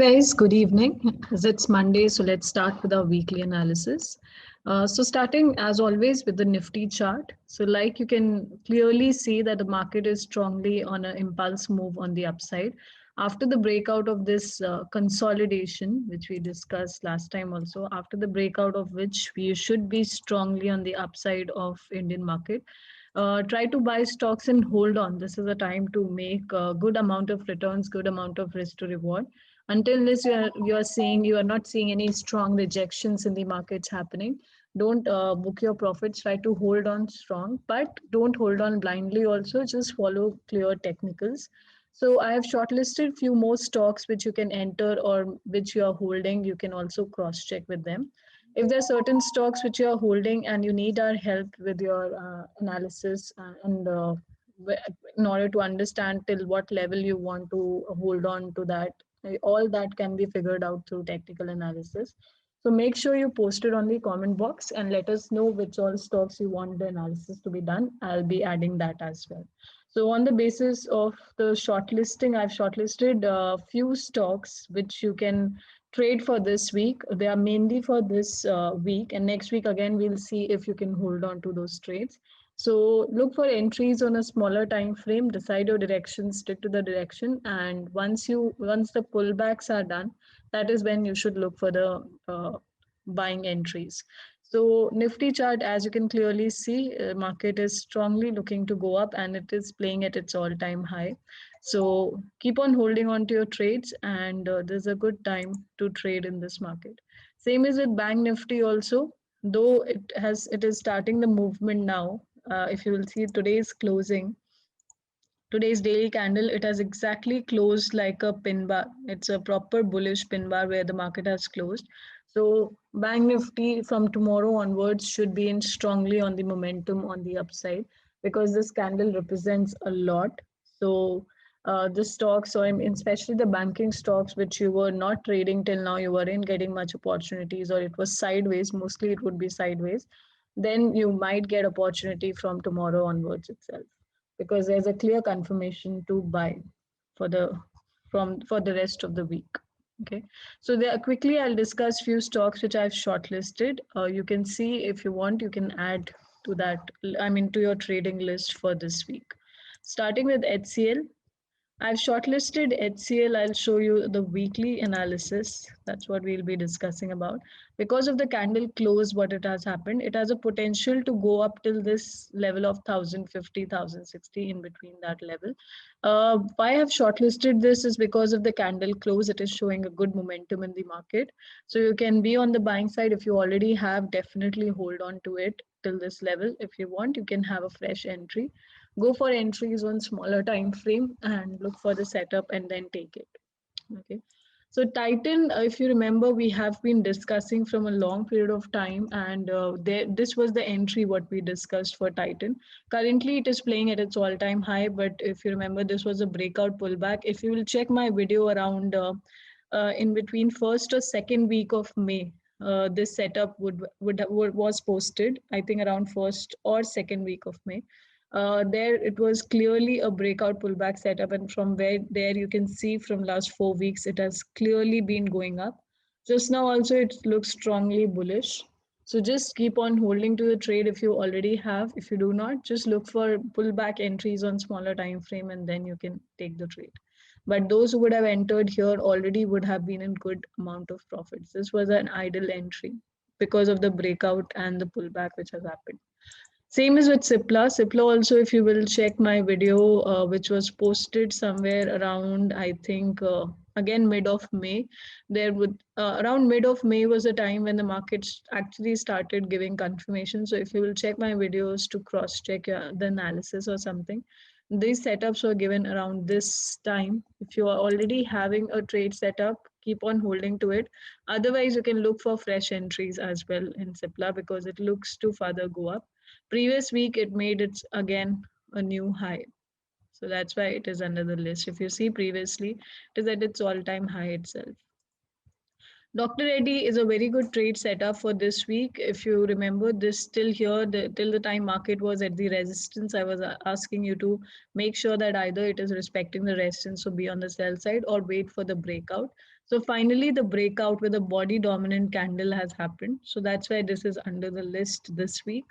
guys, good evening. As it's Monday, so let's start with our weekly analysis. So starting as always with the Nifty chart. So like you can clearly see that the market is strongly on an impulse move on the upside. After the breakout of this consolidation, which we discussed last time also, after the breakout of which we should be strongly on the upside of Indian market. Try to buy stocks and hold on. This is a time to make a good amount of returns, good amount of risk to reward. Until this, you are not seeing any strong rejections in the markets happening. Don't book your profits. Try to hold on strong, but don't hold on blindly. Also, just follow clear technicals. So I have shortlisted few more stocks which you can enter or which you are holding. You can also cross check with them. If there are certain stocks which you are holding and you need our help with your analysis and in order to understand till what level you want to hold on to that, all that can be figured out through technical analysis. So make sure you post it on the comment box and let us know which all stocks you want the analysis to be done. I'll be adding that as well. So on the basis of the shortlisting, I've shortlisted a few stocks which you can trade for this week. They are mainly for this week, and next week again we'll see if you can hold on to those trades. So look for entries on a smaller time frame, decide your direction, stick to the direction, and once the pullbacks are done, that is when you should look for the buying entries. So Nifty chart, as you can clearly see, market is strongly looking to go up and it is playing at its all-time high. So keep on holding on to your trades, and there's a good time to trade in this market. Same is with Bank Nifty also, though it is starting the movement now. If you will see today's daily candle, it has exactly closed like a pin bar. It's a proper bullish pin bar where the market has closed. So Bank Nifty from tomorrow onwards should be in strongly on the momentum on the upside because this candle represents a lot. So the stocks, so especially the banking stocks, which you were not trading till now, you weren't getting much opportunities, or it was sideways. Mostly, it would be sideways. Then you might get opportunity from tomorrow onwards itself because there's a clear confirmation to buy for the rest of the week. Okay, so there quickly I'll discuss few stocks which I've shortlisted. You can see if you want, you can add to that. I mean to your trading list for this week. Starting with HCL, I've shortlisted HCL. I'll show you the weekly analysis. That's what we'll be discussing about. Because of the candle close, what it has happened, it has a potential to go up till this level of 1050, 1060 in between that level. Why I've shortlisted this is because of the candle close. It is showing a good momentum in the market. So you can be on the buying side. If you already have, definitely hold on to it till this level. If you want, you can have a fresh entry. Go for entries on smaller time frame and look for the setup and then take it. Okay, so Titan, if you remember, we have been discussing from a long period of time, and this was the entry what we discussed for Titan. Currently it is playing at its all-time high, but if you remember, this was a breakout pullback. If you will check my video around in between first or second week of May, this setup was posted, I think around first or second week of May. There it was clearly a breakout pullback setup, and from where there you can see from last 4 weeks it has clearly been going up. Just now also it looks strongly bullish. So just keep on holding to the trade if you already have. If you do not, just look for pullback entries on smaller time frame and then you can take the trade. But those who would have entered here already would have been in good amount of profits. This was an idle entry because of the breakout and the pullback which has happened. Same is with Cipla. Cipla also, if you will check my video, which was posted somewhere around, I think, again, mid of May. There would around mid of May was a time when the markets actually started giving confirmation. So if you will check my videos to cross check the analysis or something, these setups were given around this time. If you are already having a trade setup, keep on holding to it. Otherwise, you can look for fresh entries as well in Cipla because it looks to further go up. Previous week, it made its again a new high. So that's why it is under the list. If you see previously, it is at its all-time high itself. Dr. Reddy is a very good trade setup for this week. If you remember this still here, till the time market was at the resistance, I was asking you to make sure that either it is respecting the resistance, so be on the sell side, or wait for the breakout. So finally, the breakout with a body dominant candle has happened. So that's why this is under the list this week.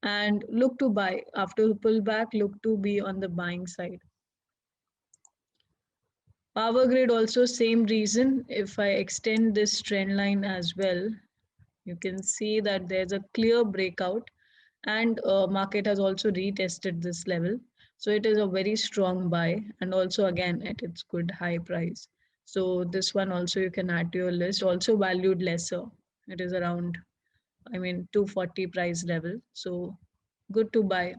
And look to buy. After the pullback, look to be on the buying side. Power grid also same reason. If I extend this trend line as well, you can see that there's a clear breakout and market has also retested this level. So it is a very strong buy and also again at its good high price. So this one also you can add to your list. Also valued lesser. It is around, 240 price level. So good to buy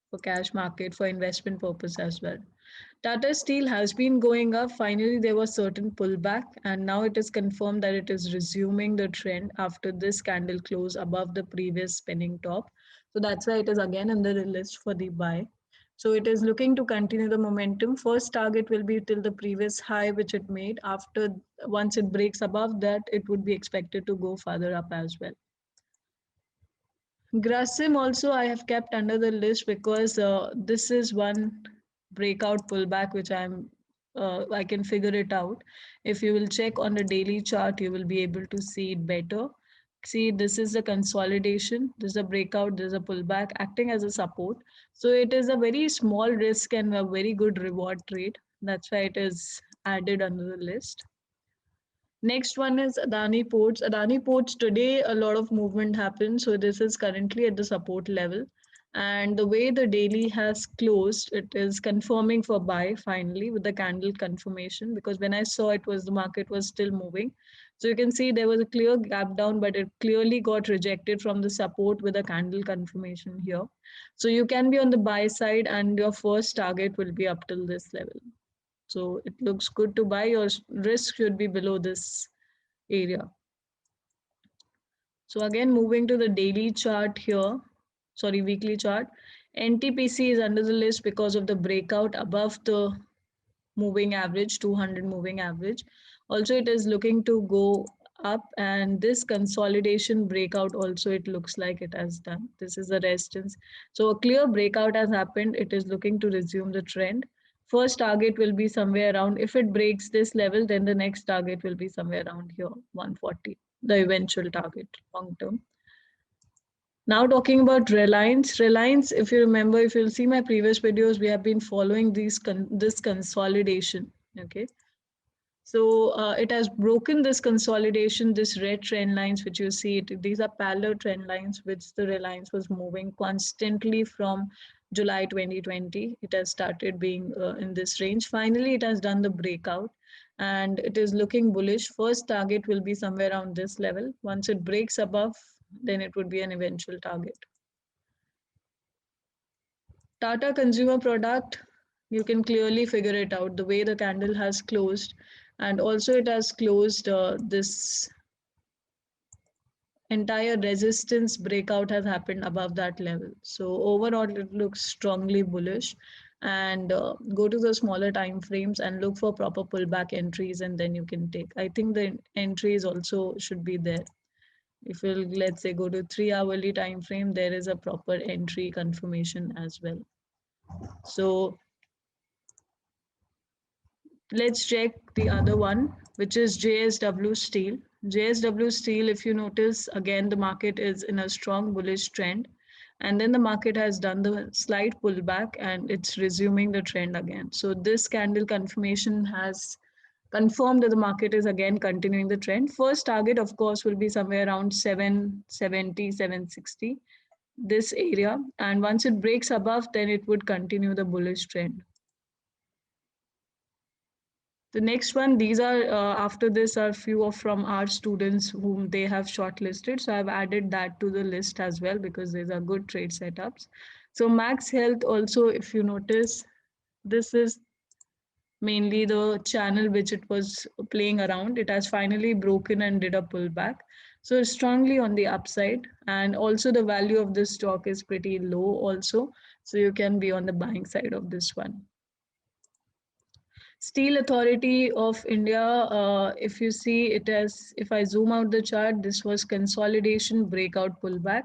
for cash market for investment purpose as well. Tata Steel has been going up. Finally, there was certain pullback, and now it is confirmed that it is resuming the trend after this candle close above the previous spinning top. So that's why it is again in the list for the buy. So it is looking to continue the momentum. First target will be till the previous high which it made. After once it breaks above that, it would be expected to go further up as well. Grasim also I have kept under the list because this is one breakout pullback which I can figure it out. If you will check on the daily chart, you will be able to see it better. See, this is a consolidation, this is a breakout, this is a pullback acting as a support. So it is a very small risk and a very good reward trade. That's why it is added under the list. Next one is Adani Ports. Adani Ports today a lot of movement happened. So this is currently at the support level. And the way the daily has closed, it is confirming for buy finally with the candle confirmation because when I saw it was the market was still moving. So you can see there was a clear gap down, but it clearly got rejected from the support with a candle confirmation here. So you can be on the buy side and your first target will be up till this level. So it looks good to buy. Your risk should be below this area. So again, moving to the daily chart here, sorry, weekly chart. NTPC is under the list because of the breakout above the moving average, 200 moving average. Also, it is looking to go up and this consolidation breakout also it looks like it has done. This is the resistance. So a clear breakout has happened. It is looking to resume the trend. First target will be somewhere around, if it breaks this level, then the next target will be somewhere around here, 140, the eventual target long term. Now talking about Reliance. Reliance, if you remember, if you'll see my previous videos, we have been following this consolidation. Okay. So it has broken this consolidation, this red trend lines, which you see, these are parallel trend lines, which the Reliance was moving constantly from July 2020. It has started being in this range. Finally, it has done the breakout and it is looking bullish. First target will be somewhere around this level. Once it breaks above, then it would be an eventual target. Tata Consumer Product, you can clearly figure it out the way the candle has closed, and also it has closed this entire resistance breakout has happened above that level. So overall, it looks strongly bullish. And go to the smaller time frames and look for proper pullback entries, and then you can take. I think the entries also should be there. If you'll let's say go to 3 hourly time frame, there is a proper entry confirmation as well. So let's check the other one, which is JSW Steel. JSW Steel, if you notice, again, the market is in a strong bullish trend. And then the market has done the slight pullback and it's resuming the trend again. So this candle confirmation has confirmed that the market is again continuing the trend. First target, of course, will be somewhere around 770, 760, this area. And once it breaks above, then it would continue the bullish trend. The next one, these are after this are few of from our students whom they have shortlisted. So I've added that to the list as well because these are good trade setups. So Max Health also, if you notice, this is mainly the channel which it was playing around. It has finally broken and did a pullback. So it's strongly on the upside. And also the value of this stock is pretty low also. So you can be on the buying side of this one. Steel Authority of India, if you see it as, if I zoom out the chart, this was consolidation, breakout, pullback.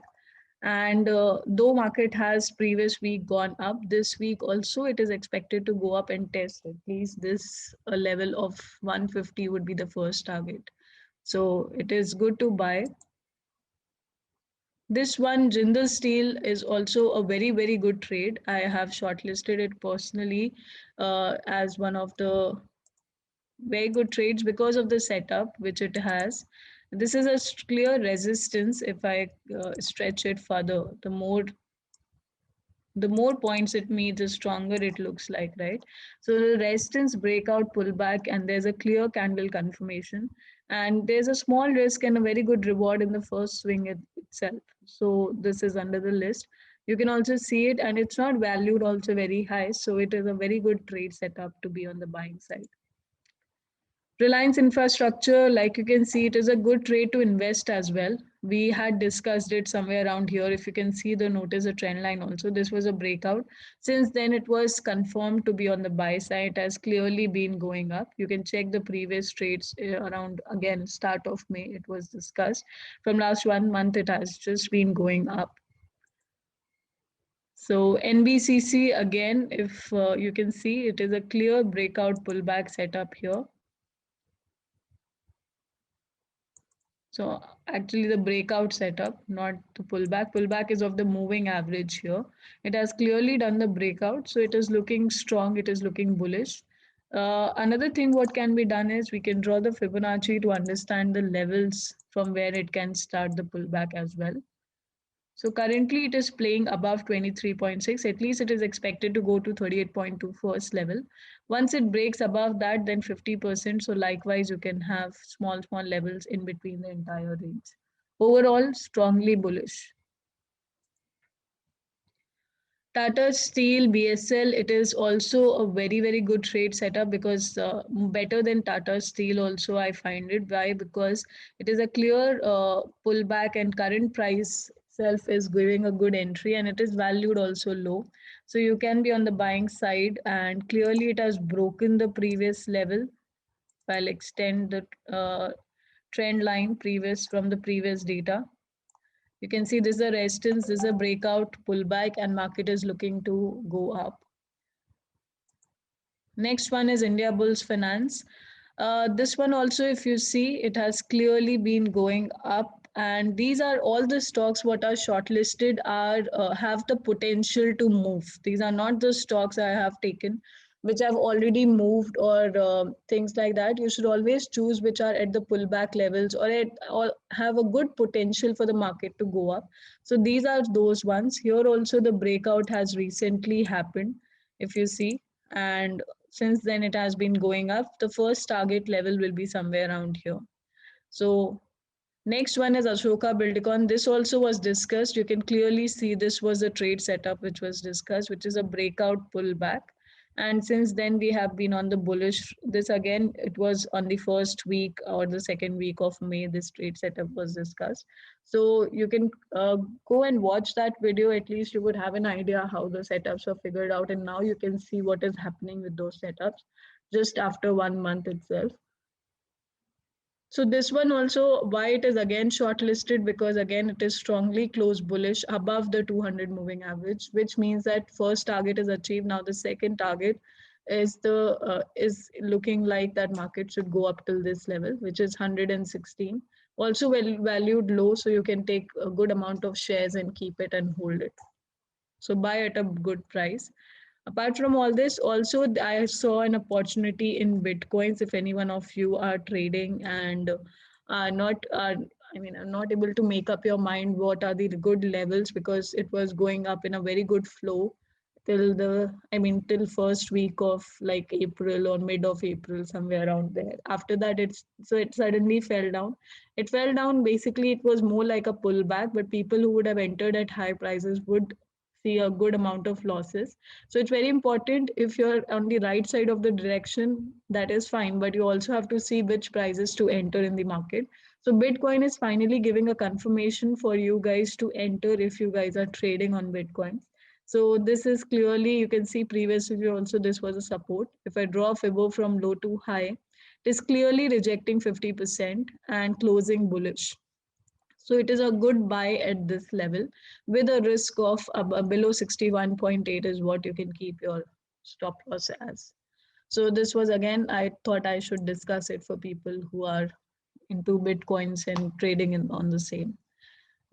And though market has previous week gone up, this week also it is expected to go up and test at least this level of 150 would be the first target. So it is good to buy. This one, Jindal Steel, is also a very, very good trade. I have shortlisted it personally as one of the very good trades because of the setup which it has. This is a clear resistance. If I stretch it further, the more points it meets, the stronger it looks like, right? So the resistance breakout pullback, and there's a clear candle confirmation, and there's a small risk and a very good reward in the first swing itself. So this is under the list. You can also see it, and it's not valued also very high, so it is a very good trade setup to be on the buying side. Reliance Infrastructure, like you can see, it is a good trade to invest as well. We had discussed it somewhere around here. If you can see the notice, a trend line also, this was a breakout. Since then, it was confirmed to be on the buy side. It has clearly been going up. You can check the previous trades around, again, start of May, it was discussed. From last 1 month, it has just been going up. So NBCC, again, if you can see, it is a clear breakout pullback setup here. So actually the breakout setup, not the pullback. Pullback is of the moving average here. It has clearly done the breakout. So it is looking strong. It is looking bullish. Another thing what can be done is we can draw the Fibonacci to understand the levels from where it can start the pullback as well. So currently it is playing above 23.6. At least it is expected to go to 38.2 first level. Once it breaks above that, then 50%. So likewise, you can have small, small levels in between the entire range. Overall, strongly bullish. Tata Steel, BSL, it is also a very, very good trade setup because better than Tata Steel also I find it. Why? Because it is a clear pullback and current price itself is giving a good entry and it is valued also low. So you can be on the buying side and clearly it has broken the previous level. I'll extend the trend line previous from the previous data. You can see this is a resistance, this is a breakout, pullback, and market is looking to go up. Next one is India Bulls Finance. This one also, if you see, it has clearly been going up, and these are all the stocks what are shortlisted are have the potential to move. These are not the stocks I have taken, which have already moved or things like that. You should always choose which are at the pullback levels or have a good potential for the market to go up. So these are those ones. Here also the breakout has recently happened, if you see, and since then it has been going up. The first target level will be somewhere around here. So next one is Ashoka Buildcon. This also was discussed. You can clearly see this was a trade setup which was discussed, which is a breakout pullback. And since then we have been on the bullish. This again, it was on the first week or the second week of May. This trade setup was discussed. So you can go and watch that video. At least you would have an idea how the setups are figured out. And now you can see what is happening with those setups just after 1 month itself. So this one also, why it is again shortlisted, because again it is strongly close bullish above the 200 moving average, which means that first target is achieved. Now the second target is looking like that market should go up till this level, which is 116. Also well valued low, so you can take a good amount of shares and keep it and hold it. So buy at a good price. Apart from all this, also I saw an opportunity in Bitcoins. If any one of you are trading and are not, I'm not able to make up your mind what are the good levels, because it was going up in a very good flow till first week of like April or mid of April, somewhere around there. After that, it suddenly fell down. It fell down. Basically, it was more like a pullback, but people who would have entered at high prices would see a good amount of losses. So it's very important. If you're on the right side of the direction, that is fine, but you also have to see which prices to enter in the market. So Bitcoin is finally giving a confirmation for you guys to enter if you guys are trading on Bitcoin. So this is clearly, you can see previously also this was a support. If I draw Fibo from low to high, it is clearly rejecting 50% and closing bullish. So it is a good buy at this level with a risk of below 61.8 is what you can keep your stop loss as. So this was, again, I thought I should discuss it for people who are into Bitcoins and trading on the same.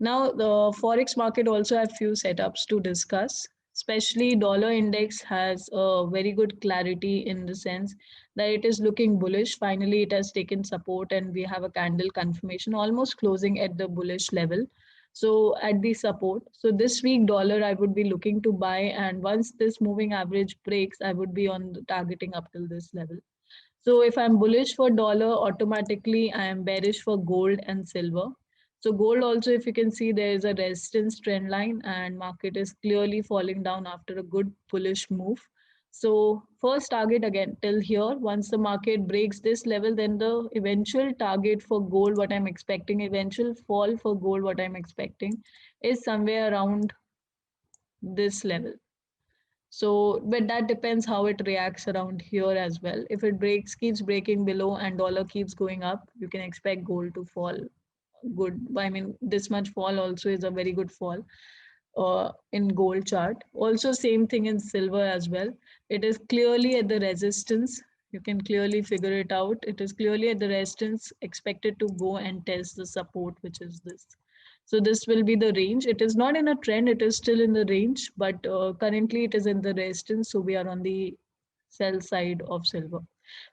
Now, the Forex market also have few setups to discuss. Especially dollar index has a very good clarity in the sense that it is looking bullish. Finally, it has taken support and we have a candle confirmation almost closing at the bullish level. So at the support. So this week dollar I would be looking to buy, and once this moving average breaks, I would be on the targeting up till this level. So if I'm bullish for dollar, automatically I am bearish for gold and silver. So gold also, if you can see, there is a resistance trend line and market is clearly falling down after a good bullish move. So first target again till here. Once the market breaks this level, then the eventual target for gold, what I'm expecting, eventual fall for gold, what I'm expecting is somewhere around this level. So, but that depends how it reacts around here as well. If it breaks, keeps breaking below and dollar keeps going up, you can expect gold to fall good. I mean, this much fall also is a very good fall in gold chart. Also, same thing in silver as well. It is clearly at the resistance. You can clearly figure it out. It is clearly at the resistance, expected to go and test the support, which is this. So this will be the range. It is not in a trend, it is still in the range, but currently it is in the resistance. So we are on the sell side of silver.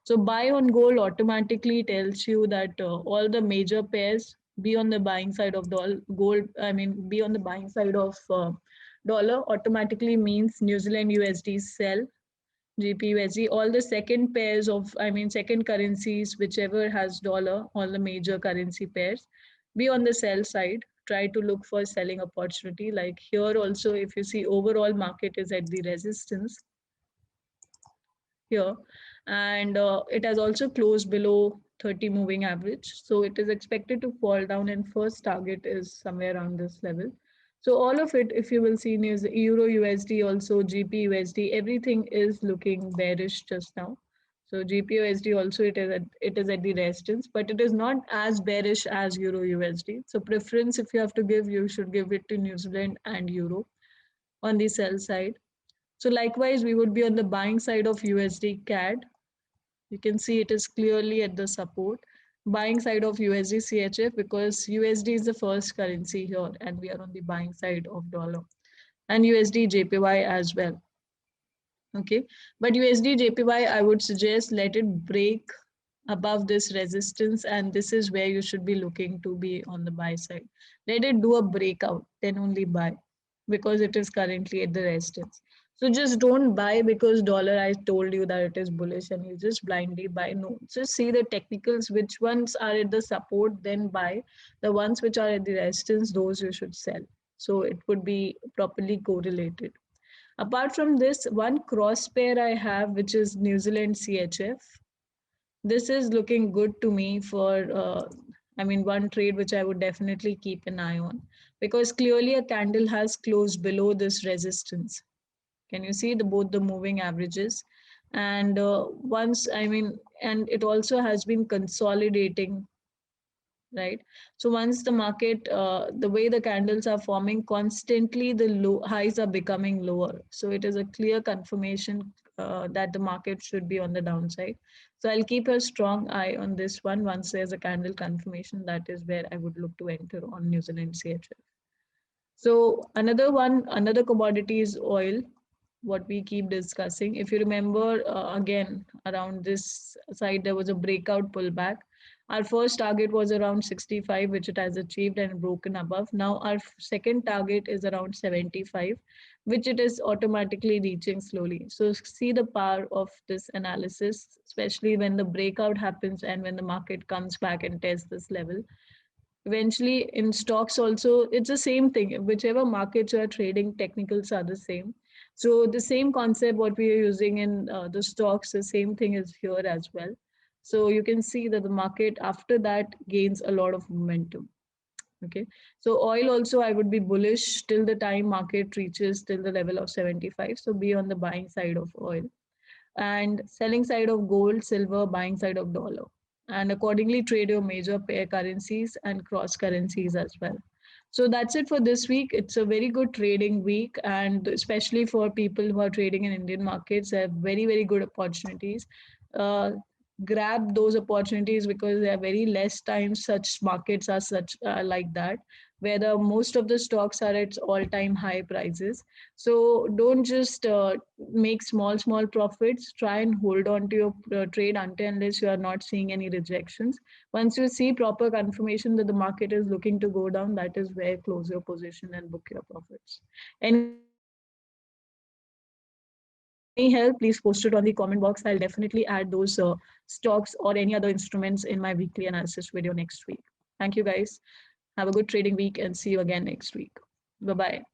So buy on gold automatically tells you that all the major pairs be on the buying side of gold. I mean, be on the buying side of dollar automatically means New Zealand USD sell, GPUSD, all the second pairs of, I mean, second currencies, whichever has dollar, all the major currency pairs, be on the sell side. Try to look for selling opportunity. Like here also, if you see overall market is at the resistance here, and it has also closed below 30 moving average. So it is expected to fall down, and first target is somewhere around this level. So all of it, if you will see, is Euro USD, also GPUSD, everything is looking bearish just now. So GPUSD also, it is at the resistance, but it is not as bearish as Euro USD. So preference, if you have to give, you should give it to New Zealand and Euro on the sell side. So likewise, we would be on the buying side of USD CAD. You can see it is clearly at the support. Buying side of USD CHF, because USD is the first currency here and we are on the buying side of dollar, and USD JPY as well. Okay, but USD JPY, I would suggest let it break above this resistance, and this is where you should be looking to be on the buy side. Let it do a breakout, then only buy, because it is currently at the resistance. So just don't buy because dollar, I told you that it is bullish and you just blindly buy. No, just see the technicals, which ones are at the support, then buy. The ones which are at the resistance, those you should sell. So it would be properly correlated. Apart from this, one cross pair I have, which is New Zealand CHF. This is looking good to me for, I mean, one trade which I would definitely keep an eye on, because clearly a candle has closed below this resistance. Can you see both the moving averages? And once, I mean, and it also has been consolidating, right? So once the market, the way the candles are forming constantly, the low highs are becoming lower. So it is a clear confirmation that the market should be on the downside. So I'll keep a strong eye on this one. Once there's a candle confirmation, that is where I would look to enter on New Zealand CHF. So another one, another commodity is oil, what we keep discussing. If you remember, again, around this side, there was a breakout pullback. Our first target was around 65, which it has achieved and broken above. Now our second target is around 75, which it is automatically reaching slowly. So see the power of this analysis, especially when the breakout happens and when the market comes back and tests this level. Eventually in stocks also, it's the same thing. Whichever markets you are trading, technicals are the same. So the same concept what we are using in the stocks, the same thing is here as well. So you can see that the market after that gains a lot of momentum. Okay, so oil also I would be bullish till the time market reaches till the level of 75. So be on the buying side of oil, and selling side of gold, silver, buying side of dollar. and accordingly trade your major pair currencies and cross currencies as well. So that's it for this week. It's a very good trading week, and especially for people who are trading in Indian markets, they have very, very good opportunities. Uh, Grab those opportunities because there are very less times such markets are such like that, where the most of the stocks are at all-time high prices. So don't just make small profits. Try and hold on to your trade until unless you are not seeing any rejections. Once you see proper confirmation that the market is looking to go down, that is where close your position and book your profits. Any help, please post it on the comment box. I'll definitely add those stocks or any other instruments in my weekly analysis video next week. Thank you, guys. Have a good trading week and see you again next week. Bye bye.